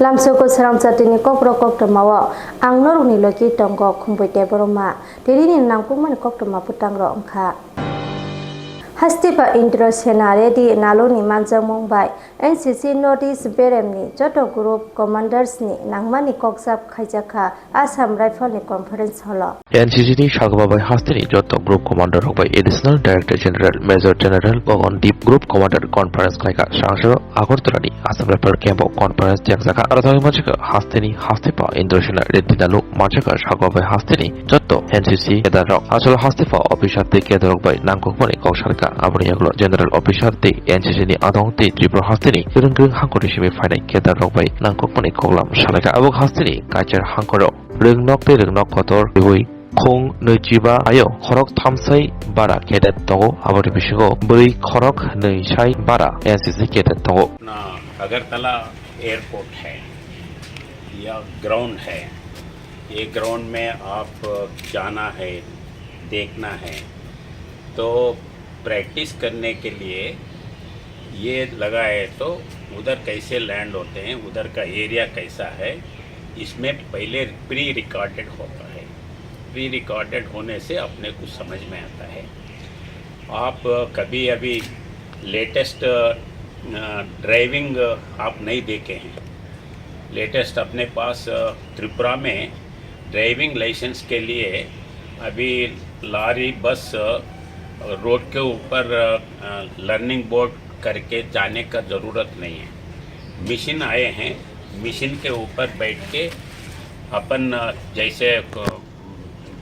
Lamsoko serang satini kokro kokto mawa ang noruni loki tonggo kumbite boroma diri ni nangpungman kokto maputang ro angka Hastipa International di Naloni Manjang Mumbai NCC Northeast Beremni Joto Group Commanders ni Nangmani Koksap Khaijaka Assam Rifle ni Conference Hall NCC ni Shagbabai Hastini Joto Group Commander Hobai Additional Director General Major General Gogon Deep Group Commander Conference Kaika Shangshiro Agortolani Assam Rifle Camp Conference Jaksaka Aratami Machaka Hastini Hastipa International Redinalu Machaka Shagbabai Hastini Joto NCC Kedarok Asolo Hastipa Official de Kedarok by Nangkokmani Koksharka Aboni Yaglo General Official de NCC ni Adong de Tripura Hastini Runggung Hangkori Shimi Finai Kedarok by Nangkokmani Koklam Shalaka Abok Hastini Kacher Hangkoro Rungnok de Rungnok Kotor Rui Kong Nujiba Ayo Korok Tamsai Bara Kedat Togo Abori Bishigo Buri Korok Nuishai Bara NCC Kedat Togo ना Agartala airport है या ground है ये ground में आप जाना है देखना है तो प्रैक्टिस करने के लिए ये लगा है तो उधर कैसे लैंड होते हैं उधर का एरिया कैसा है इसमें पहले प्री रिकॉर्डेड होता है प्री रिकॉर्डेड होने से अपने को समझ में आता है आप कभी अभी लेटेस्ट ड्राइविंग आप नहीं देखे हैं लेटेस्ट अपने पास त्रिपुरा में ड्राइविंग लाइसेंस के लिए अभी लारी बस रोड के ऊपर लर्निंग बोर्ड करके जाने का ज़रूरत नहीं है मशीन आए हैं मशीन के ऊपर बैठ के अपन जैसे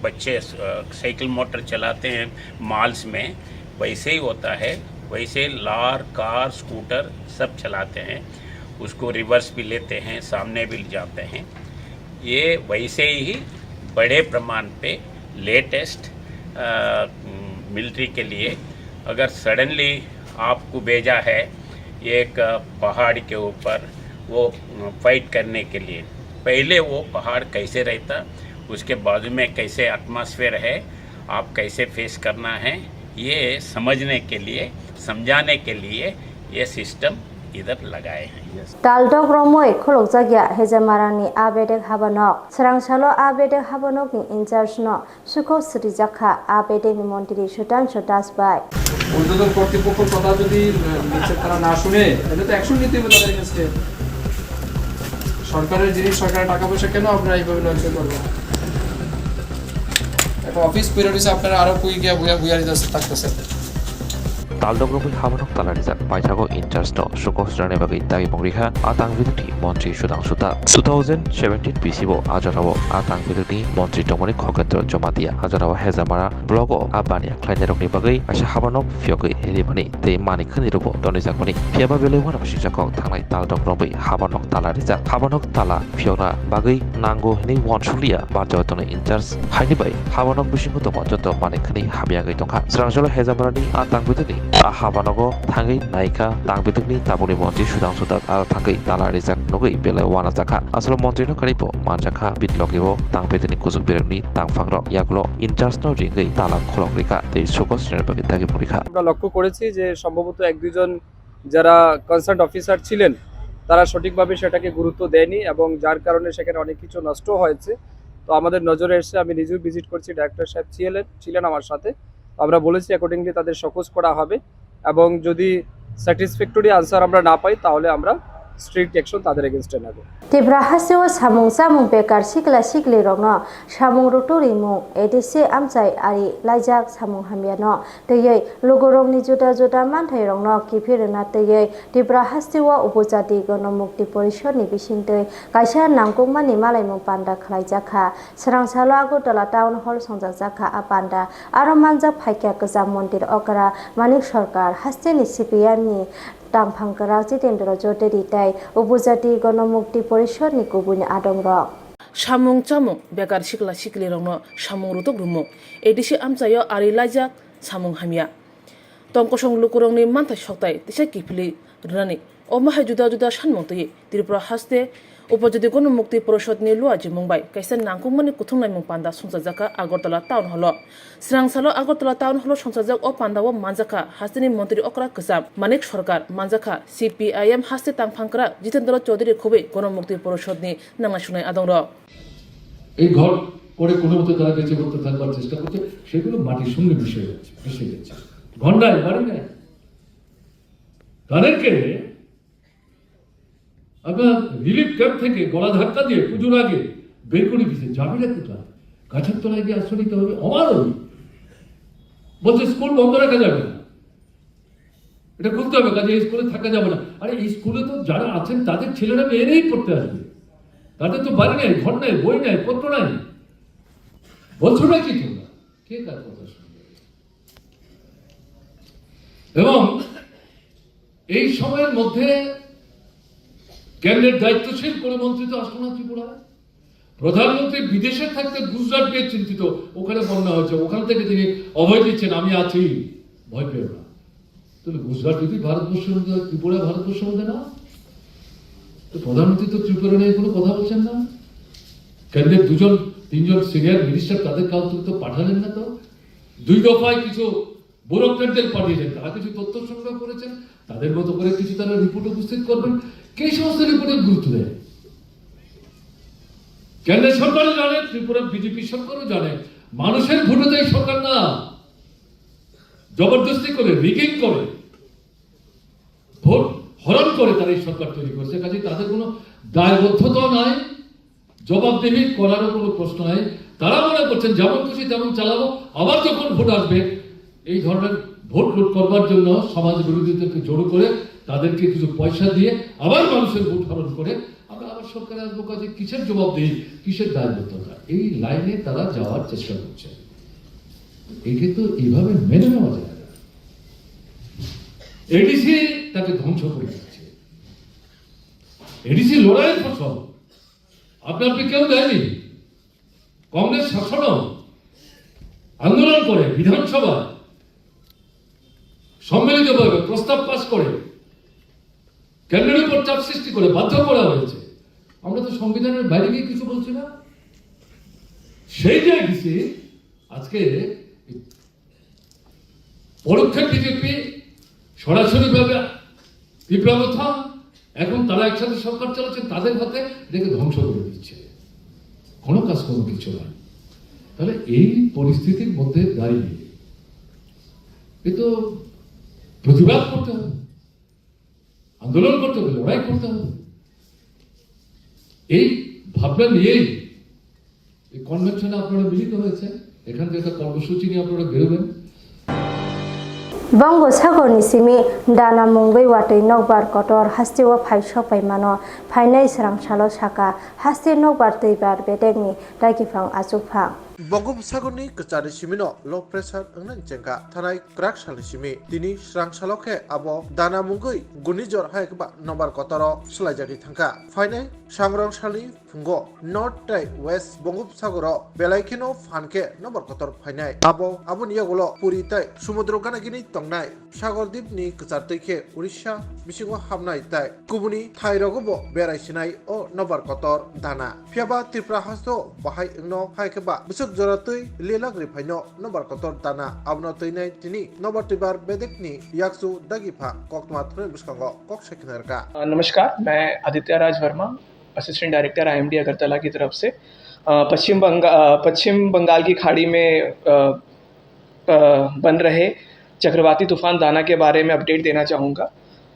बच्चे साइकिल मोटर चलाते हैं मॉल्स में वैसे ही होता है वैसे लार कार स्कूटर सब चलाते हैं उसको रिवर्स भी लेते हैं सामने भी जाते हैं ये वैसे ही बड़े प्रमाण पे लेटेस्ट मिलिट्री के लिए अगर सडनली आपको भेजा है एक पहाड़ के ऊपर वो फाइट करने के लिए पहले वो पहाड़ कैसे रहता उसके बाजू में कैसे एटमॉस्फेयर है आप कैसे फेस करना है ये समझने के लिए समझाने के लिए ये सिस्टम इधर लगाए हैं Daldok Romoi Kolok Zagya Hezamarani Abedek Habanok Sarangsalo Abedek Habanok ni Incharge no Suko Srijaka Abedek ni Montiri Shutan Shotas by ঊর্ধ্বতন কর্তৃপক্ষের কথা যদি নিচে তারা না শুনে তাহলে তো অ্যাকশন নিতে হবে তাদের এগেইনস্টে সরকারের জিনিস সরকারের টাকা পয়সা কেন আপনারা এইভাবে নষ্ট করবেন একটা অফিস পিরিয়ড আপনারা আরো কুই গিয়া বুয়া থাকতেছেন Taldogrupul Habanok Talarizak Paitago Intersto Shukos Ranebagi Dagi Mongriha Atang Viduti Montri Sudang Suta 2017 PCO Ajarawo Atang Viduti Montri Tomoni Kokatro Jomatia Ajarawa Hezamara Blogo Abania Kleinerok Nibagi Asha Habanok Fiogi Hedimani Te Mani Kanirubo Donizakoni Piaba Velewan of Shijako Tangai Taldogrumbi Habanok Talarizak Habanok Tala Fiora Bagi Nango Ni Wanshulia Bajotoni Inters Hanibai Habanok Bishimuto Mojoto Manikani Habiagai Tonka Sranjolo Hezamarani Atang Viduti Habanogo Tangi Naika Tangbitugni Tabuni Monti Shudang Sudat Al Tangi Tala Rizak Nogi Bele Wanazaka Aslo Montino Karipo Manjaka Bitlogivo Tangbitini Kuzuk Birni Tangfagro Yaglo International Ringi Tala Kologrika Te Shokos Nerbagi Tagi Murika আমরা লক্ষ্য করেছি যে সম্ভবত এক দুইজন যারা concern officer ছিলেন তারা সঠিকভাবে সেটাকে গুরুত্ব দেয়নি এবং যার কারণে সেখানে অনেক কিছু নষ্ট হয়েছে তো আমাদের নজরে এসে আমি নিজেও ভিজিট করছি ডাইরেক্টর সাহেব ছিলেন আমার সাথে আমরা বলেছি অ্যাকর্ডিংলি তাদের শোকজ করা হবে এবং যদি স্যাটিসফ্যাক্টরি আনসার আমরা না পাই তাহলে আমরা স্ট্রিক্ট অ্যাকশন তাদের এগেইনস্টে নেব Tibra Hasio Samung Samung Bekar Sikla Sikli Rogno Samung Ruturi Mu Edisi Amchai Ari Lajak Samung Hamiano Teye Logorong ni Juda Juda Manthai Rogno Kipirna Teye Tibra Hasio Upojati Gono Mukti Porishon ni Bishinte Kaisha Nangkungmani Malai Mu Panda Khlaijaka Sarangsalo Agotala Town Hall Songjaka Apanda Aro Manjak Phaikya Gejam Mondir Okara Manik Sarkar Hasteni CPM ni Tangphangkara Jitendra Joteri Tai Upojati Gono Mukti Porishon ni Kubuni Adongrok Samung Chamung Bekar Sikla Sikli Rogno Samung Rutuk Rumo Edisi Amchayo Ari Lajak Samung Hamia Tongkosong Lukurong ni Manthai Soktai Tisa Kipli Rani Omahai Juda Juda Sanmong Tei Tripura Haste उपजाति गणमुक्ति परिषदनि लुआजि मुंबाइ काइसा नांगुमनि कुथुंनाय मुं पान्दा संसाजाका Agartala town हल स्रांसालो Agartala town हल संसाजक अ पान्दाव मानजाखा हास्तिनि मन्त्रि अक्रा कसाब मानिक सरकार मानजाखा CPIM हास्ति तांफांकरा Jitendra Chaudhuri खुबै गणमुक्ति परिषदनि नांनाय सुनाय आदंर এই ঘর করে কোনো মতো তারা বেঁচে করতে থাকবার চেষ্টা করছে, সেগুলো মাটির সঙ্গে মিশে গেছে। ঘন্টায় বাড়ি নেয় তাদেরকে আপনার রিলিফ ক্যাম্প থেকে গলা ধাক্কা দিয়ে পুজোর আগে বের করে দিচ্ছে। যাবে না কোথায়? গাছের তলায় গিয়ে আশ্রয় নিতে হবে। অমানবিক বলছে স্কুল বন্ধ রাখা যাবে না, এটা খুলতে হবে, কাজে এই স্কুলে থাকা যাবে না। আরে এই স্কুলে তো যারা আছেন তাদের ছেলেরা মেয়েরাই পড়তে আসবে, তাদের তো বাড়ি নেই, ঘর নেই, বই নেই, পত্র নাই। বলছো না কি তোমরা? কে কার কথা শুনবে? এবং এই সময়ের মধ্যে কেন্দ্রের দায়িত্বশীল কোনো মন্ত্রী তো আসলো না ত্রিপুরায়। প্রধানমন্ত্রী বিদেশে থাকতে গুজরাট নিয়ে চিন্তিত, ওখানে বন্যা হয়েছে, ওখান থেকে তিনি অভয় দিচ্ছেন আমি আছি, ভয় পেও না। তাহলে গুজরাট যদি ভারতবর্ষের মধ্যে, ত্রিপুরা ভারতবর্ষের মধ্যে না, তো প্রধানমন্ত্রী তো ত্রিপুরা নিয়ে কোনো কথা বলছেন না। কেন্দ্রের 2-3 সিনিয়র মিনিস্টার তাদের কাউকে তো পাঠালেন না। তো 2 দফায় কিছু ব্যুরোক্রেটদের পাঠিয়েছেন, তারা কিছু তথ্য সংগ্রহ করেছেন, তাদের মতো করে কিছু তারা রিপোর্ট উপস্থিত করবেন। কে সমস্ত রিপোর্টের গুরুত্ব দেয়? কেন্দ্রের সরকারও জানে, ত্রিপুরার বিজেপি সরকারও জানে, মানুষের ভোটে দেয় সরকার না, জবরদস্তি করে, রিগিং করে, ভোট হরণ করে তারা এই সরকার তৈরি করেছে। কাজে তাদের কোনো দায়বদ্ধতা নাই, জবাবদিহি করারও কোনো প্রশ্ন নাই। তারা মনে করছেন যেমন খুশি তেমন চালাবো, আবার যখন ভোট আসবে এই ধরনের ভোট লুট করবার জন্য সমাজ বিরোধীদেরকে জড়ো করে তাদেরকে কিছু পয়সা দিয়ে আবার মানুষের ভোট হরণ করে আমরা আবার সরকারে আসবো। কাজে কিসের জবাবদিহি, কিসের দায়বদ্ধতা, এই লাইনে তারা যাওয়ার চেষ্টা করছে। একে তো এইভাবে মেনে নেওয়া যায় না। এডিসি তাকে ধ্বংস করে দিচ্ছে। এডিসি লড়াইয়ের ফসল আপনি কেউ দেয়নি। কংগ্রেস শাসনও আন্দোলন করে বিধানসভা সম্মিলিতভাবে প্রস্তাব পাস করে কেন্দ্রের উপর চাপ সৃষ্টি করে বাধ্য করা হয়েছে। আমরা তো সংবিধানের বাইরে গিয়ে কিছু বলছি না। সেই যে এডিসি আজকে পরোক্ষে বিজেপি, সরাসরি ভাবে বিপ্লবতা, এখন তারা একসাথে সরকার চালাচ্ছে, তাদের হাতে এটাকে ধ্বংস করে দিচ্ছে। কোনো কাজ কোনো কিছু নয়। তাহলে এই পরিস্থিতির মধ্যে দাঁড়িয়ে এ তো প্রতিবাদ করতে হবে, আন্দোলন করতে হবে, লড়াই করতে হবে। এই ভাবনা নিয়েই এই কনভেনশনে আপনারা মিলিত হয়েছে। এখান থেকে একটা কর্মসূচি নিয়ে আপনারা বেরোবেন। বঙ্গোসাগরনি সিমি দানা মুংबै वाटै नौबार कटर हास्तिवा फाइसो पैमानो फाइनाय स्रांसालो साका हास्ति नौबार दैबार बेदेगनि दागिफां आजुफां बंगोपसागरनि कचारि सिमिनो लो प्रेसार अंगनां जेंगा थानाय क्राक सालि सिमि दिनि स्रांसालोखे आबो दाना मुंगै गुनिजर हायकबा नम्बर कतर सलायजानि थांखा फाइनाय सांग्रां सालि फुंगो नर्थ टाइ वेस्ट बंगोपसागर बेलायखिनो फानके नम्बर कतर फाइनाय आबो नियागलो पुरी टाइ समुद्र गानागिनि तंनाय सागरद्वीपनि कचार तैखे उड़ीसा बिसिङाव हाबनाय टाइ गुबुनि थाइरगबो बेरायसिनाय अ नम्बर कतर दाना फियाबा त्रिपुरा हासो बाहाय अंगनो हायकबा बिसक जरातै लेलाग्रि फाइनो नम्बर कतर दाना आबनो तैनाय दिनि नम्बर तिबार बेदेकनि याक्सु दागिफा कक्तमा थ्रे बिस्कांगो कक सेकनरका। नमस्कार, मैं Aditya Raj Verma, assistant director IMD Agartala की तरफ से पश्चिम बंगाल की खाड़ी में बन रहे चक्रवाती तूफान दाना के बारे में अपडेट देना चाहूँगा।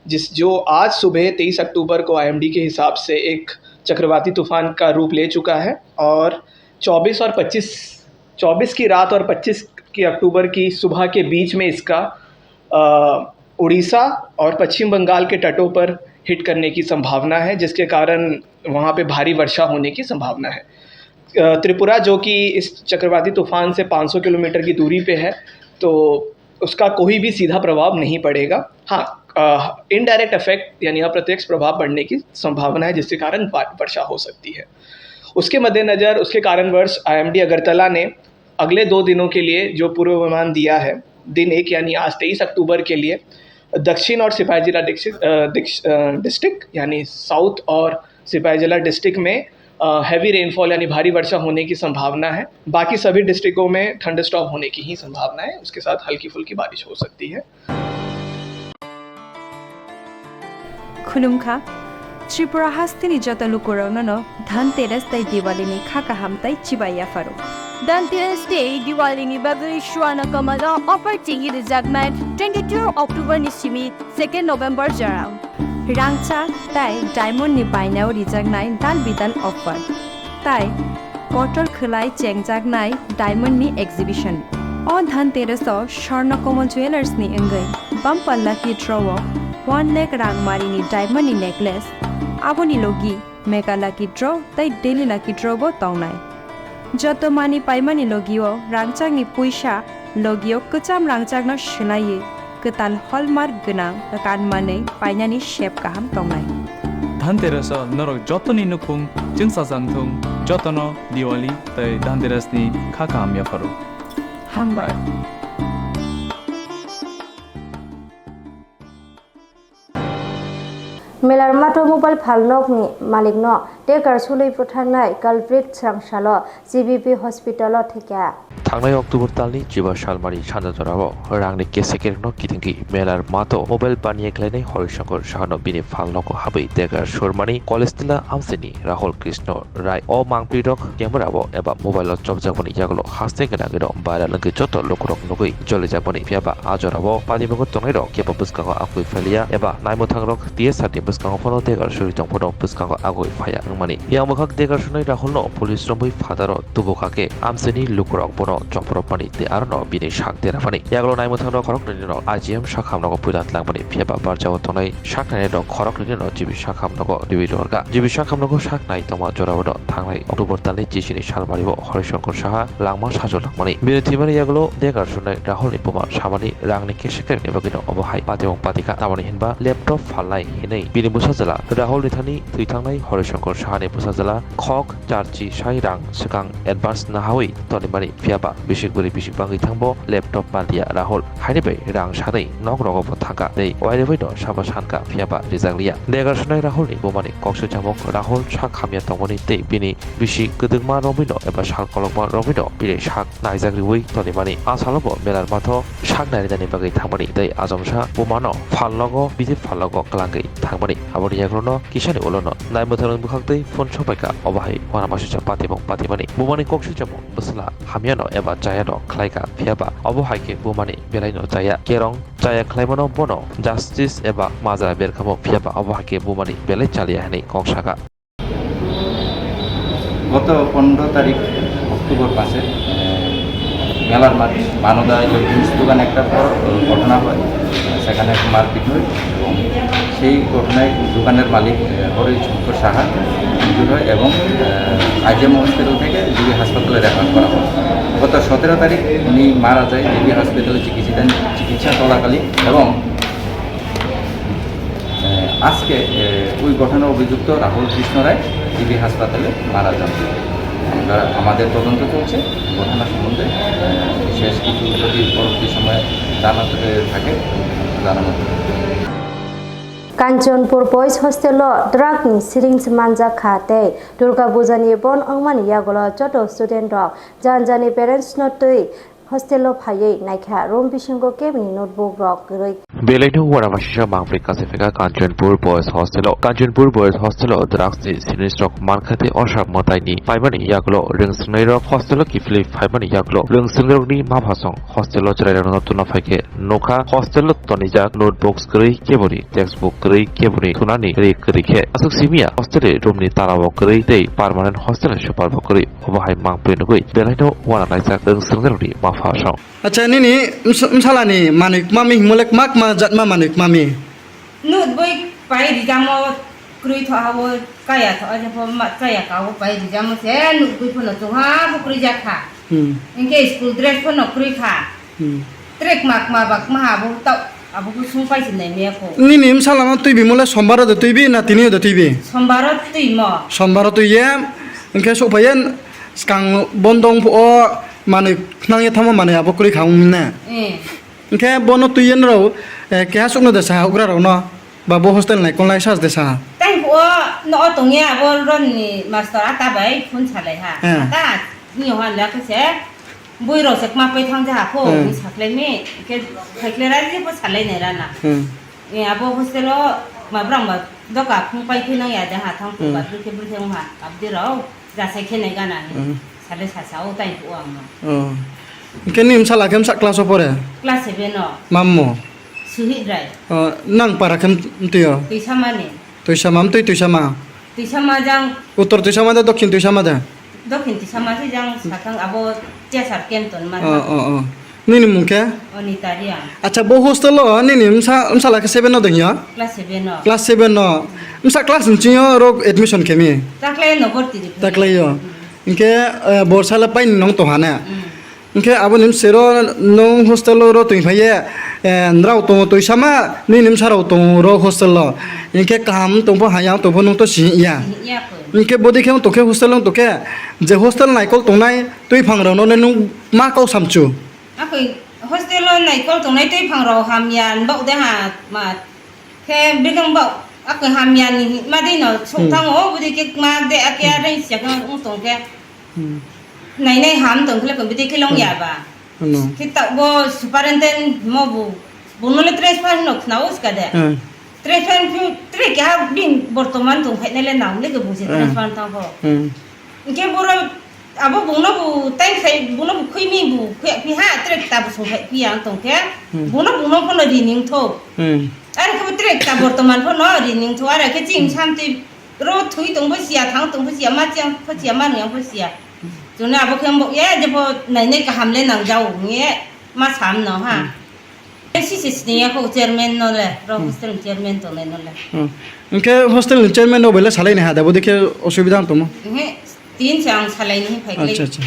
जो आज सुबह 23 अक्टूबर को IMD के हिसाब से एक चक्रवाती तूफान का रूप ले चुका है और 24 की रात और 25 की अक्टूबर की सुबह के बीच में इसका उड़ीसा और पश्चिम बंगाल के तटों पर हिट करने की संभावना है, जिसके कारण वहाँ पे भारी वर्षा होने की संभावना है। त्रिपुरा जो कि इस चक्रवाती तूफान से 500 किलोमीटर की दूरी पे है, तो उसका कोई भी सीधा प्रभाव नहीं पड़ेगा। हाँ, इनडायरेक्ट इफेक्ट यानी अप्रत्यक्ष प्रभाव पड़ने की संभावना है, जिसके कारण वर्षा हो सकती है। उसके मद्देनज़र उसके कारणवश IMD अगरतला ने अगले 2 दिनों के लिए जो पूर्वानुमान दिया है, दिन 1 यानी आज 23 अक्टूबर के लिए दक्षिण और सिपाही जिला डिस्ट्रिक्ट यानी साउथ और सिपाहीजला डिस्ट्रिक्ट में हैवी रेनफॉल यानी भारी वर्षा होने की संभावना है। बाकी सभी डिस्ट्रिक्टों में थंडरस्टॉर्म होने की ही संभावना है, उसके साथ हल्की फुल्की बारिश हो सकती है। खुलुमखा त्रिपुरा हास्तिनी जतलु कोरोनो धनतेरस तै दिवालीनि खाका हामतै चिबाया फारो धनतेरस डे दिवालीनि बागै शुआना कमादा अफर टिंगी रिजागनाय 22 अक्टोबर नि सिमी 2 नोभेम्बर जराव रांचा तै डायमंड नि बायनाव रिजागनाय दान बिदान अफर तै कटर खलाय चेंगजागनाय डायमंड नि एग्जिबिशन अ धनतेरस स्वर्णकमल ज्वेलर्स नि अंगै बम्पर लकी ड्रॉ 1 लाख रांगमारिनि डायमंड नि नेकलेस आबोनि लोगी मेगा लकी ड्रॉ तै डेली लकी ड्रॉ बो तौनाय जतो मानि पाइमानि लोगियो रांचांनि पुइसा लोगियो कचाम रांचांनो शिलायो गोतान हलमार्क गोनां गानमानै पाइनानि शेप गाहाम तौनाय धनतेरस नरक जतनि नुखुं जोंसाजांथुं जतनो दिवाली तै धनतेरसनि खाखाम याफारो हामबाय मेलार माथो मोबाइल फालनकनि मालिकनो टेकार सुलै बुथारनाय कालप्रिट स्रांसाल जिबिपि हस्पिटाल थेका थांनाय अक्ट'बर दाननि 15 सालमारि सानजाजराव रांनि केसेकेरनो गिदिंगि मेलार माथो मोबाइल बानियख्लायनाय हरिशंकर साहानो बिनि फालनकौ हाबै टेकार सुरमानि कलेस्टिला आमसेनि राहुल कृष्ण राय अ मांपिरक केमेराबो एबा मोबाइल चबजाबनि यागलो हास्ते गनागिनो बायरा लंगि जतो लोकरक नुगै जलिजाबनि फियाबा आजराबो पानिमगो तंनायरो केबा बुसकांगो आगुइ फेलिया एबा नायमुथांरक टीएसआरनि बुसकांगो फनो टेकार सुरितंग फनो बुसकांगो आगुइ फाया नंमानि यामखक टेकार सुनाय राहुलनो पुलिस रंबै फादारो तुबुकाके आमसेनि लोकरक बनो चपरपानि ते आरनो बिनि शाक देराफानि यागलो नायमुथांनो खरक निनो आजिएम शाखामनगो पुलात लांबनि फियाबा बारजाव तंनाय शाक नायनो दं खरक निनो जिबि शाखामनगो दिबिदरगा जिबि शाखामनगो शाक नाय तमा जरावनो थांनाय अक्टोबर दाननि 20 सालमारिबो हरिशंकर साहा लांमा साजो लांमानि बिरथिमानि यागलो टेकार सुनाय राहुलनि पमा सामानि रांनि केसेकेरनि बगिनो अबहाय पातिमं पातिका तामानि हिनबा लैपटप फालनाय हिनै बिनि बुसाजला राहुल निथानि थैथांनाय हरिशंकर साहानि बुसाजला खक चार्जि साइ रां सिगां एडभान्स नाहावै तनिमानि फियाबा बिसिकबुरि बिसिकबाङै थांबो लैपटप मालिया राहुल हाइनिबै रां सानै नग रगबो थांगा दै वाइरेबै द साबा सानका फियाबा रिजांलिया टेकार सुनाय राहुलनि बमानि कक्सु जामक राहुल शाक खामिया तंगनि दै बिनि बिसि गदुगमा रमिनो एबा शाक कलकमा रमिनो बिनि शाक नायजाग्रिवै तनिमानि आसालबो मेलार माथो शाक नायदानि बागै थांमानि दै आजमसा बमानो फालनगो बिदि फालनगो क्लांगै थांमानि आबनि याग्रनो किसानि उलनो नायमुथारन बुखागदै फन सबायका अबाहाय वानामासिसा पातिमं पातिमानि बमानि कक्सु जामक बसला हामियानो एबा जायानो खलायका फियाबा अबहायके बुमानि बेलायनो जाया केरं जाया खलायमानो बनो जास्टिस एबा माजा बेरखामो फियाबा अबहायके बुमानि बेलाय चालिया हनै कक्साका গত 15 তারিখ অক্টোবর মাসে মেলার মাঠে মানদা ইলেকট্রনিক্স দোকানে একটা ঘটনা হয়, সেখানে মারপিট হয় এবং সেই ঘটনায় দোকানের মালিক হরিশঙ্কর সাহা মৃত্যু হয় এবং আইজিএম হসপিটাল থেকে জিবি হাসপাতালে রেফার করা হয়। গত 17 তারিখ উনি মারা যায় জিবি হসপিটালে চিকিৎসা চলাকালীন এবং আজকে ওই ঘটনার অভিযুক্ত রাহুল কৃষ্ণ রায় জিবি হাসপাতালে মারা যান। আমরা আমাদের তদন্ত চলছে ঘটনা সম্বন্ধে বিশেষ কিছু যদি পরবর্তী সময়ে জানাতে থাকে জানানো। कांचनपुर बॉयज हॉस्टेल ड्रागनि सिरिंज मानजा खाते दुर्गा पूजानि बन अंगमानि यागलो चतो स्टूडेंट जानजानि पेरेंट्स नोटै हॉस्टेल फायै नायखा रोम बिसिंगो केबनि नोटबुक रक गरै बेलायनो वारामासिसा मांफ्रि कासेफेका कांचनपुर बॉयज हॉस्टेल ड्राग्सनि सिरिंज रक मानखाते अशाक मताइनि फाइमानि यागलो रिंसनै रक हॉस्टेल किफिलि फाइमानि यागलो रिंसनरनि माभासं हॉस्टेल जरायनो नतुना फाइके नोखा हॉस्टेल तनिजा नोटबुक्स गरै केबनि टेक्सटबुक गरै केबनि थुनानि रे गरैखे असुक सिमिया हॉस्टेल रूमनि ताराव गरै दै परमानेंट हॉस्टेल सुपार गरै अबहाय मांफ्रि नुगै बेलायनो वारानायसा रिंसनरनि माभासं अच्छा निनी मसालानि मानिक मामी हिमलेक माक मा जातमा मानिक मामी नुत बय पाइ रिजामो क्रुइ थहावो काया थ अजे फ काया कावो पाइ रिजामो से नुत बय फनो जोहा बुक्रि जाखा इनके स्कूल ड्रेस फनो क्रुइ खा ट्रेक माक मा बाक मा हाबो त अब गुसुं पाइसिन नै मेको निनी मसालामा तुइ बिमले सोमबार द तुइबि ना तिनि द तुइबि सोमबार तुइ म सोमबार तुइये इनके सोफायन स्कां बन्दं फ माने नांगे थामा माने अब क्रुइ खाउमना इनके बनो तुइयन रो के सुनो दसा उग्रा रो न बाबो हॉस्टेल नै कोनलाय सास देसा ताइ ओ nó tụng nghe vô rồi master ta bảy phun xả lại ha ta nhiều hơn là cái sẽ vui rồi sẽ mà phải thằng ra phố mình xả lại mấy cái phải lấy ra gì phải xả lại này ra nè nghe vô hostel mà bram mà đó cả không phải khi nó nhà để hạ thằng phụ bà cứ cái bữa thằng hà gặp đi rồi ra sẽ khi này cái này xả lại xả sáu tay của ông cái niệm sao là kem sắc class apa ya? Kelas 7 no. Mammo. Suhit rai. Nang para kem tiyo. Ti sama ni. Tuh sama tuh sama. Ti sama jang Utor tuh sama dah, dokhin tuh sama dah. dokin ti sama si jang sakang abo tia sarkem ton man. Ni ni mungkin. Oni tarian. Acha bo hostel lo, ni msa lah ke 7 no deng ya? Kelas 7 no. Kelas 7 no. Msa kelas nciyo ro admission kemi. Taklay no borti di. Taklay yo. Inke borsa la pain nong tohana. Inke abo nim sero nong hostel ro tuh phaya ndrau to sama ni nim sarau to ro hostel lo. Inke kam to po hayang to po nong to si ya. Iya ko. Inke bodi ke to ke hostel long to ke je hostel nai kol tong nai tui phang ro no nung ma kau samchu. Ako hostel lo nai kol tong nai tui phang ro ham yan bau de ha ma ke bigang bau ako ham yan ma di no chung thang o budi ke ma de akya rai sia ka tong ke. Này này hàm tổng là còn biết cái lông nhà bà, cái tạo bo superintendent mo bu nó là transfer nó nấu cái đấy, transfer tre cái bin Bortoman tổng phải nên nấu lấy cái bu gì transfer tao ho, cái bu rồi abo bu nó bu tay phải bu nó bu khui mi bu khui ha tre ta bu phải phi ang tổng cái bu nó không là đi nín thô, anh không tre ta Bortoman không nó đi nín thô, anh cái chim chăm thì rồi thui tổng phải xia thằng tổng phải xia má chăng phải xia má nhiều phải xia chúng ta bốc hem bốc ye je po này này cả ham lên nàng giàu nghe mà sắm nó ha cái gì này có chairman nó là rồi hostel chairman to này nó là cái hostel chairman nó bela salai này ha dabo dekhe osubida to mo tin chang salai नहीं phải cái अच्छा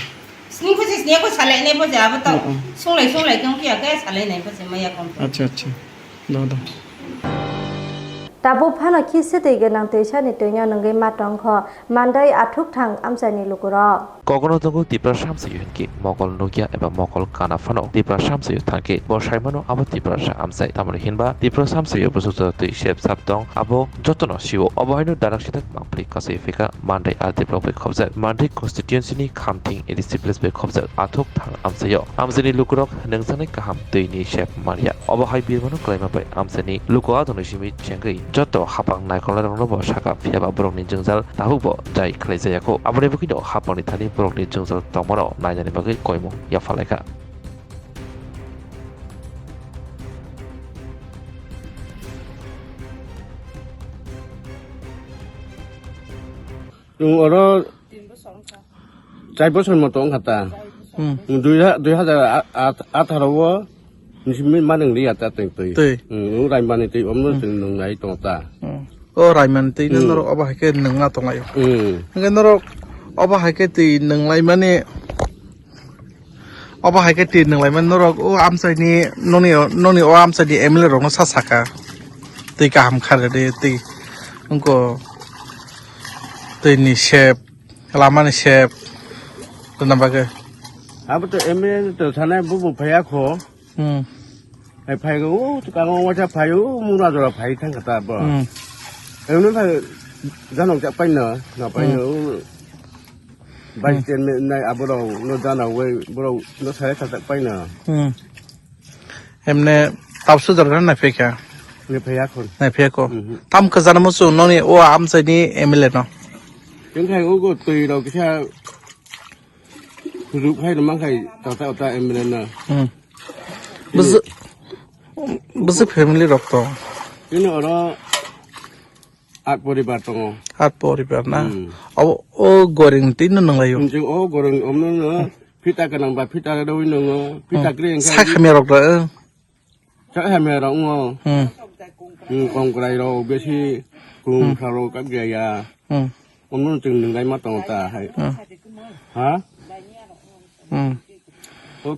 sning ko sis ne ko salai này bây giờ bắt đầu sung lại không kia cái salai này bây giờ mày con अच्छा do Tabu phana khi se te ge nang te cha ni te nya nang ge ma tong kho mandai athuk thang amsani lukuro কখনো তখন ত্রিপুরা সামসিউনকে মকল Nokia এবং মকল কানা Fanon Tripura সামসিউ থাকে বর্ষায় মানো আবার ত্রিপুরা আমসাই তামর হিনবা ত্রিপুরা সামসিউ প্রসুত তুই শেপ সাবদং আবো যতন শিও অবহাইনো দারাক সিতাক মাংপ্লি কাসে ফিকা মানদাই আর ত্রিপুরা বে খবজাত মানদাই কনস্টিটিউয়েন্সিনি খামথিং এডিসিপ্লেস বে খবজাত আথুক থাং আমসাইও আমসানি লুকুরক নংসানি কাহাম তুইনি শেপ মারিয়া অবহাই বিরমানো ক্লাইমা বাই আমসানি লুকুয়া দনসিমি চেঙ্গই যত হাপাং নাইকলা রংনো বসাকা ফিয়াবা বরংনি জংজাল তাহুবো যাই খালাইজায়াকো আবরে বকিনো হাপাংনি Thani Brokni jungsal tomoro naijani bagai koimo ya falaika yung oro 3 বছর মতো খাতা 2018 নিসিমি মানং লি আতা তেং তুই রাই মানি তুই অমনো তেং নং নাই তংতা রাইমান তুই নর অবা হাইকে নংনা তংলাই নং নর অবা হাইকে তুই নংলাই মানে অবা হাইকে তুই নংলাই মানে নর ও আমসাইনি ননি ও আমসাইনি এমএলএ রং সাসাকা তুই কাহাম খারে দে তুই উনকো তুই নি শেপ লামানি শেপ তনাবাকে আবো তো এমএলএ তো থানায় বুবু ভাইয়া খোไอ้ไผ่ก็โอ้ทุกการว่าจะไผ่โอ้มูราจะไผ่ทั้งกระตาบ่นู้นไผ่จะน้องจะไปเนอะเนาะไปเนอะใบเตียนในอาบุเราโนจานาเว้ยบุเราโนใช้จะไปเนอะเอ็มเนี่ยตับสุดจะนั่นไหนเพียกเนี่ยพยาคนไหนเพียกก็ทำกันจะน้ำมันสูงน้องนี่โอ้อามใส่นี่เอ็มเลยเนาะยังไงโอ้ก็ตุยเราก็แค่รูปให้เรามั่งใครต่อเอ็มเลยเนอะBus family doctor. Ini orang at poribar tongo. At poribar na. Oh goreng tin nang layo. Jeng oh goreng omno pita kanang ba pita dawi nang pita green. Sa kamera doctor. Sa kamera ngo. Kong krai ro besi kung karo kap gaya. Omno jeng nang lai ma tongo ta hai. Ha?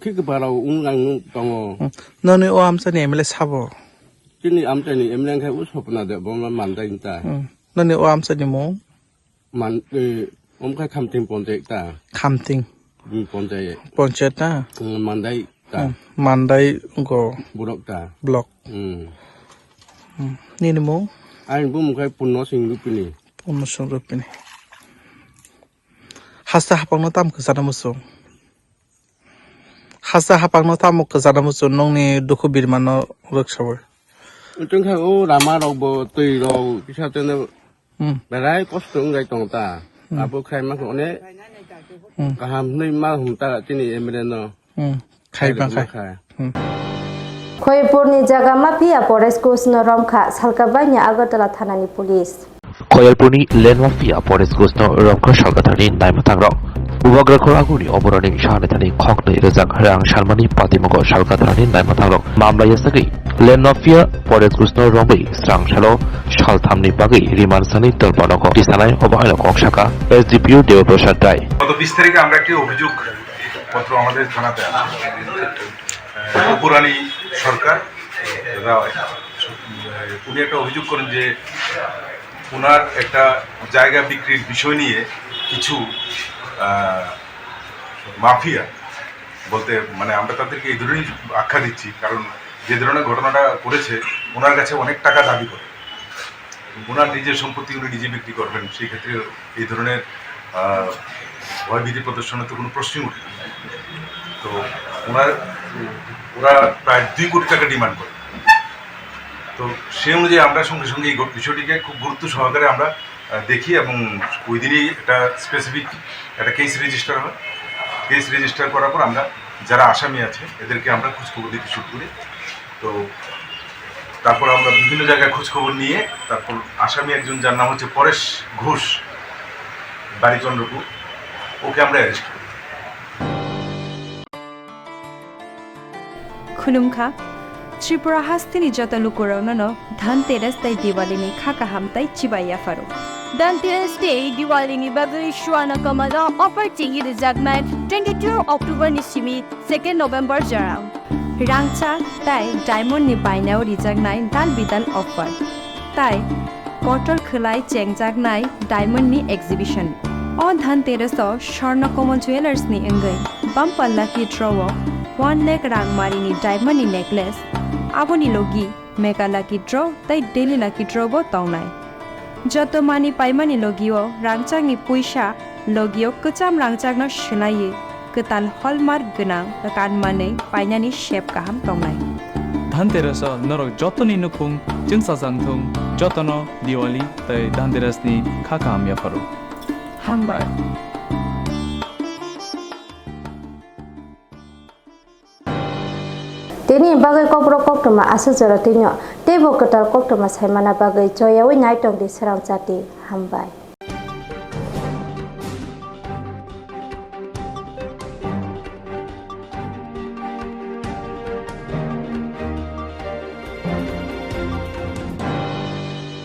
khi cái bà đầu uống ăn tòng nó nếu am sẽ ném lên sabo chứ này am cái này em đang thấy út hộp nào để bông nó mặn tay ta nó nếu am sẽ ném món mặn thì ông cái khăm tiền bồn tệ ta khăm tiền bồn chết na mặn đây ta mặn đây có block ta block nè ném món anh bố một cái bún nó sinh lúc này Umusung rupini. Hasta hapang no tam kesana musung. Hasta hapang no tam kesana musung nong ni duku birman no ruksawer. Chúng ta có làm mà đâu bộ tùy đâu cái sao cho nên bà đấy có xuống cái tổng ta à bộ khai mà cũng đấy cả hàm nơi mà hùng ta trên này em bên nó khai bang khai Khoypurni jaga mafia Forest Kusno Romkha Salkabanya Agartala Thanani Police. Khoyalpurni Land Mafia Forest Kusno Romkha Salkathani Naimathangrok. Ubagrakhor aguni oboroni shahanethani khoknei rejak rang shalmani patimogo Salkathani Naimathangrok. Mamla yasagi Land Mafia Forest Kusno Rombai Strang Shalo Shalthamni Bagi Riman Sani Tolpanoko Tisanai Obahala Kokshaka SDPU Deoprasad Rai. গত 20 তারিখে আমরা একটি অভিযোগ পত্র আমাদের থানাতে আছে পুরানি সরকার উনি একটা অভিযোগ করেন যে ওনার একটা জায়গা বিক্রির বিষয় নিয়ে কিছু মাফিয়া বলতে মানে আমরা তাদেরকে এই ধরনের আখ্যা দিচ্ছি কারণ যে ধরনের ঘটনাটা করেছে ওনার কাছে অনেক টাকা দাবি করে ওনার নিজের সম্পত্তি উনি নিজে বিক্রি করবেন সেই ক্ষেত্রে এই ধরনের ভয়ভীতি প্রদর্শনের তো কোনো প্রশ্নই উঠে না তো ওরা প্রায় 2 কোটি টাকা ডিমান্ড করে তো সেই অনুযায়ী আমরা সঙ্গে সঙ্গে এই বিষয়টিকে খুব গুরুত্ব সহকারে আমরা দেখি এবং ওই দিনই একটা স্পেসিফিক একটা কেস রেজিস্টার হয় কেস রেজিস্টার করার পর আমরা যারা আসামি আছে এদেরকে আমরা খোঁজখবর দিতে শুরু করি তো তারপর আমরা বিভিন্ন জায়গায় খোঁজখবর নিয়ে তারপর আসামি একজন যার নাম হচ্ছে পরেশ ঘোষ বাড়ি চন্দ্রপুর ওকে আমরা অ্যারেস্ট করি खुलुमखा त्रिपुरा हास्तिनि जत लुकुरावनो धनतेरस तै दिवालीनि खाका हामताई चिबाया pharaoh Dhanteras Day Diwali bagui shuana kamada offer tingi rejagnai 22 October ni simi 2 November jarang. Rangcha tai diamond ni bainao rijagnai dan bidan offer. Tai kotor khulai chengjagnai diamond ni exhibition. O Dhanteras o Swarnakomal Jewelers ni engai bumper lucky draw 1 lakh rangmari ni diamond ni necklace aboni logi mega lucky draw tai daily lucky draw bo taunai joto mani paimani logio rangchang ni puisa logio kacham rangchang no shilai ketal hallmark gnang kan mane painani shape kaham taunai Dhanteras norok jotoni nukung jingsa jangthung jotono Diwali tai Dhanteras ni khaka amya faro hambai Tini bagai kopro koktoma asa jara tinyo tebo ketal koktoma saimana bagai joyawi naitong di serang jati hambai.